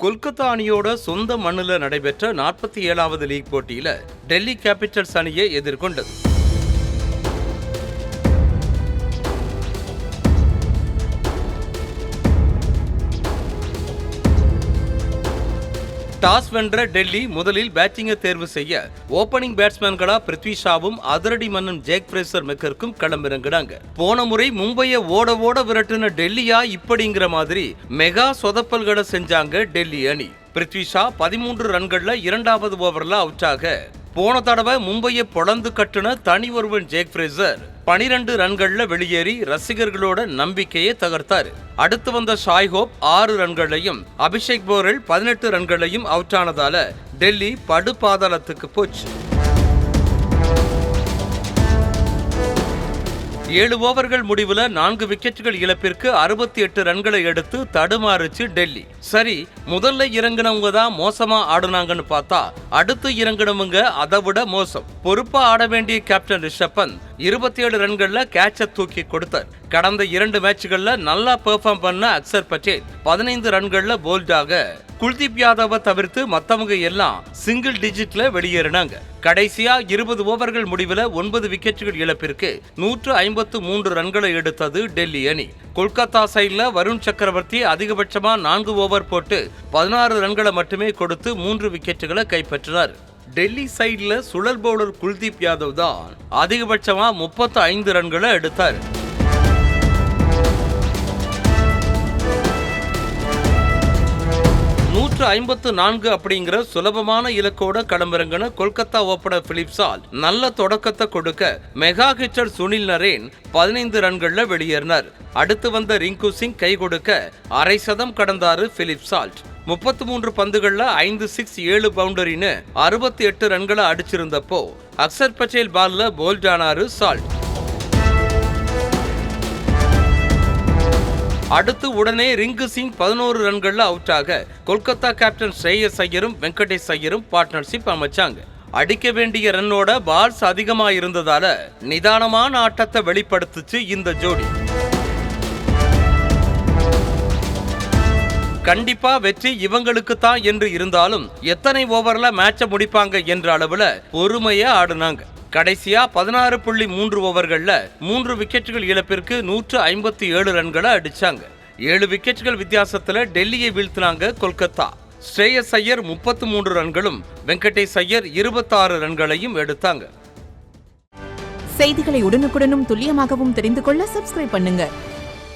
கொல்கத்தா அணியோட சொந்த மண்ணில் நடைபெற்ற 47வது லீக் போட்டியில டெல்லி கேபிட்டல்ஸ் அணியை எதிர்கொண்டது. டாஸ் வென்ற டெல்லி முதலில் பேட்டிங்கை தேர்வு செய்ய ஓபனிங் பேட்ஸ்மேன்களா பிருத்வி ஷாவும் அதிரடி மன்னன் ஜேக் ஃப்ரேசர் மெக்கருக்கும் களமிறங்கினாங்க. போன முறை மும்பையை ஓட ஓட விரட்டின டெல்லியா இப்படிங்கிற மாதிரி மெகா சொதப்பல்களை செஞ்சாங்க டெல்லி அணி. பிருத்வி ஷா 13 ரன்கள்ல 2வது ஓவர்ல அவுட்டாக, போன தடவை மும்பையை பொளந்து கட்டுன தனி ஒருவன் ஜேக் ஃப்ரேசர் 12 ரன்கள்ல வெளியேறி ரசிகர்களோட நம்பிக்கையை தகர்த்தாரு. அடுத்து வந்த ஷாய் ஹோப் 6 ரன்களையும் அபிஷேக் போரல் 18 ரன்களையும் அவுட் ஆனதால டெல்லி படுபாதாளத்துக்கு போச்சு. 7 ஓவர்கள் முடிவுல 4 விக்கெட்டுகள் இழப்பிற்கு 68 ரன்களை எடுத்து தடுமாறுச்சு டெல்லி. சரி, முதல்ல இறங்கினவங்க தான் மோசமா ஆடுனாங்கன்னு பார்த்தா அடுத்து இறங்கினவங்க அதை விட மோசம். பொறுப்பா ஆட வேண்டிய கேப்டன் ரிஷப் பந்த் 27 ரன்கள்ல கேட்ச தூக்கி கொடுத்தார். கடந்த 2 மேட்ச்கள்ல நல்லா பெர்ஃபார்ம் பண்ண அக்சர் பட்டேல் 15 ரன்கள்ல போல்டாக, குல்தீப் யாதவை தவிர்த்து மத்தவங்க எல்லாம் சிங்கிள் டிஜிட்ல வெளியேறினாங்க. கடைசியா 20 ஓவர்கள் முடிவுல 9 விக்கெட்டுகள் இழப்பிற்கு 153 ரன்களை எடுத்தது டெல்லி அணி. கொல்கத்தா சைட்ல வருண் சக்கரவர்த்தி அதிகபட்சமா 4 ஓவர் போட்டு 16 ரன்களை மட்டுமே கொடுத்து 3 விக்கெட்டுகளை கைப்பற்றினார். டெல்லி சைட்ல சுழல் பவுலர் குல்தீப் யாதவ் தான் அதிகபட்சமா 35 ரன்களை எடுத்தார். அப்படிங்கிற சுலபமான இலக்கோட களமிறங்கின கொல்கத்தா ஓபனர் பிலிப் சால்ட் நல்ல தொடக்கத்தை கொடுக்க மெகா ஹிட்டர் சுனில் நரேன் 15 ரன்கள்ல வெளியேறினார். அடுத்து வந்த ரிங்கு சிங் கை கொடுக்க அரை சதம் கடந்தாரு பிலிப் சால்ட். 33 பந்துகள்ல 5 6 7 பவுண்டரின்னு 68 ரன்களை அடிச்சிருந்தப்போ அக்சர் பட்டேல் பால்ல போல்ட் ஆனாரு சால்ட். அடுத்து உடனே ரிங்கு சிங் 11 ரன்கள்ல அவுட் ஆக கொல்கத்தா கேப்டன் ஸ்ரேயஸ் ஐயரும் வெங்கடேஷ் ஐயரும் பார்ட்னர்ஷிப் அமைச்சாங்க. அடிக்க வேண்டிய ரன்னோட பால்ஸ் அதிகமா இருந்ததால நிதானமான ஆட்டத்தை வெளிப்படுத்துச்சு இந்த ஜோடி. கண்டிப்பா வெற்றி இவங்களுக்கு தான் என்று இருந்தாலும் எத்தனை ஓவர்ல மேட்ச முடிப்பாங்க என்ற அளவுல பொறுமையா ஆடுனாங்க. கடைசியா 16.3 ஓவர்கள்ல 3 விக்கெட்டுகள் இழப்பிற்கு 157 ரன்களை அடிச்சாங்க. 7 விக்கெட்டுகள் வித்தியாசத்துல டெல்லியை வீழ்த்தினாங்க கொல்கத்தா. ஸ்ரேயஸ் ஐயர் 33 ரன்களும் வெங்கடேஷ் ஐயர் 26 ரன்களையும் எடுத்தாங்க. செய்திகளை உடனுக்குடனும் துல்லியமாகவும் தெரிந்து கொள்ள சப்ஸ்கிரைப் பண்ணுங்க.